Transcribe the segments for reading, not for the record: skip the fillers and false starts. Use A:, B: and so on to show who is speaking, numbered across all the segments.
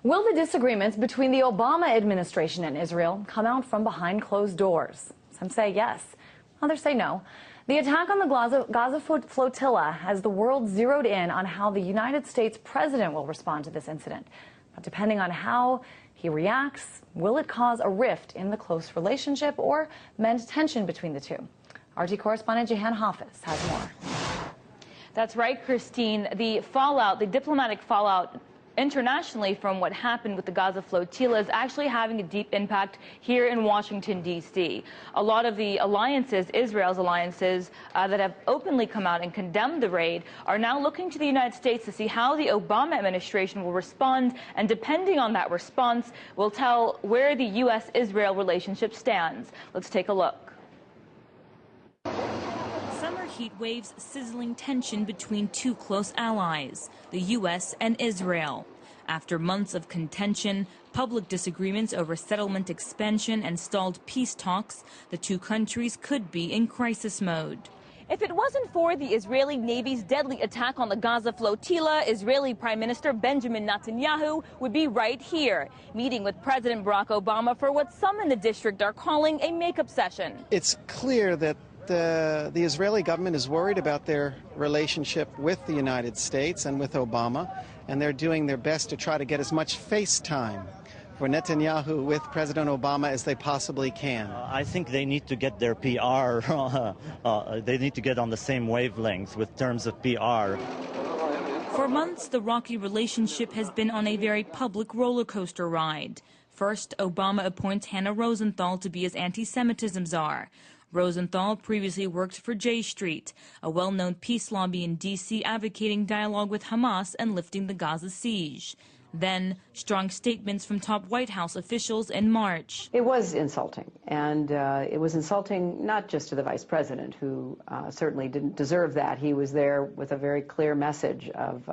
A: Will the disagreements between the Obama administration and Israel come out from behind closed doors? Some say yes, others say no. The attack on the Gaza flotilla has the world zeroed in on how the United States president will respond to this incident. But depending on how he reacts, will it cause a rift in the close relationship or mend tension between the two? RT correspondent Jehan Hafiz has more.
B: That's right, Christine. The diplomatic fallout internationally from what happened with the Gaza flotilla is actually having a deep impact here in Washington, D.C. A lot of the alliances, Israel's alliances, that have openly come out and condemned the raid are now looking to the United States to see how the Obama administration will respond, and depending on that response will tell where the U.S.-Israel relationship stands. Let's take a look.
C: Summer heat waves sizzling tension between two close allies, the U.S. and Israel. After months of contention, public disagreements over settlement expansion and stalled peace talks, the two countries could be in crisis mode.
B: If it wasn't for the Israeli Navy's deadly attack on the Gaza flotilla, Israeli Prime Minister Benjamin Netanyahu would be right here, meeting with President Barack Obama for what some in the district are calling a makeup session.
D: It's clear that the Israeli government is worried about their relationship with the United States and with Obama, and they're doing their best to try to get as much face time for Netanyahu with President Obama as they possibly can.
E: I think they need to get their PR, they need to get on the same wavelength with terms of PR.
C: For months, the rocky relationship has been on a very public roller coaster ride. First, Obama appoints Hannah Rosenthal to be his anti-Semitism czar. Rosenthal previously worked for J Street, a well-known peace lobby in D.C. advocating dialogue with Hamas and lifting the Gaza siege. Then, strong statements from top White House officials in March.
F: It was insulting, and it was insulting not just to the vice president, who certainly didn't deserve that. He was there with a very clear message of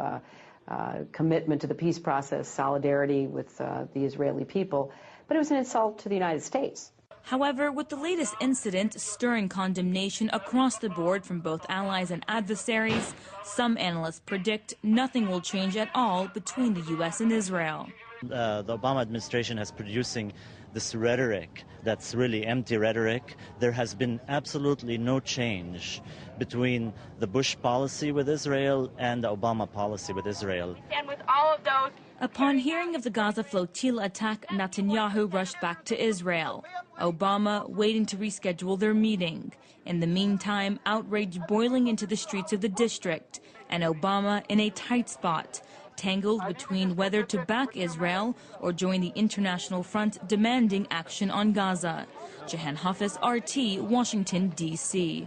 F: commitment to the peace process, solidarity with the Israeli people, but it was an insult to the United States.
C: However, with the latest incident stirring condemnation across the board from both allies and adversaries, some analysts predict nothing will change at all between the U.S. and Israel.
E: The Obama administration is producing this rhetoric that's really empty rhetoric. There has been absolutely no change between the Bush policy with Israel and the Obama policy with Israel.
B: And with all of those...
C: Upon hearing of the Gaza flotilla attack, Netanyahu rushed back to Israel. Obama waiting to reschedule their meeting. In the meantime, outrage boiling into the streets of the district, and Obama in a tight spot, tangled between whether to back Israel or join the international front demanding action on Gaza. Jehan Hafiz, RT, Washington, D.C.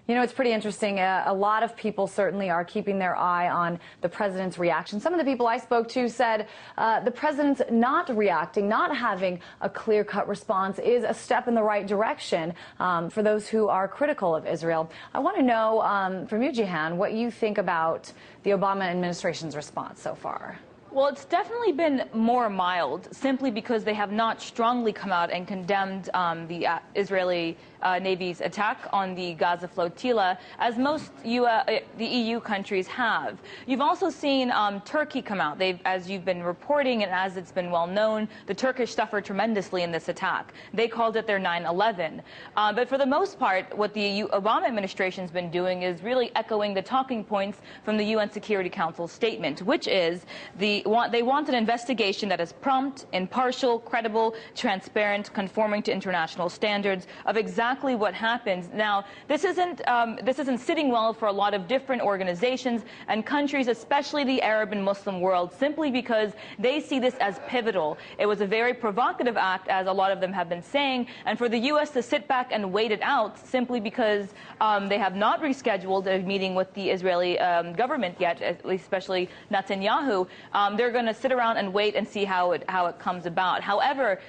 A: You know, it's pretty interesting. A lot of people certainly are keeping their eye on the president's reaction. Some of the people I spoke to said the president's not reacting, not having a clear-cut response is a step in the right direction for those who are critical of Israel. I want to know from you, Jehan, what you think about the Obama administration's response so far.
B: Well, it's definitely been more mild, simply because they have not strongly come out and condemned the Israeli Navy's attack on the Gaza flotilla, as most the EU countries have. You've also seen Turkey come out. As you've been reporting and as it's been well known, the Turkish suffered tremendously in this attack. They called it their 9/11. But for the most part, what the Obama administration's been doing is really echoing the talking points from the UN Security Council statement, which is they want an investigation that is prompt, impartial, credible, transparent, conforming to international standards of exactly what happens. Now, this isn't sitting well for a lot of different organizations and countries, especially the Arab and Muslim world, simply because they see this as pivotal. It was a very provocative act, as a lot of them have been saying, and for the U.S. to sit back and wait it out simply because they have not rescheduled a meeting with the Israeli government yet, especially Netanyahu, they're going to sit around and wait and see how it comes about. However,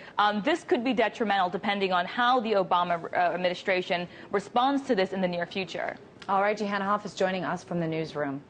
B: this could be detrimental depending on how the Obama administration responds to this in the near future.
A: All right, Jehan Hafiz joining us from the newsroom.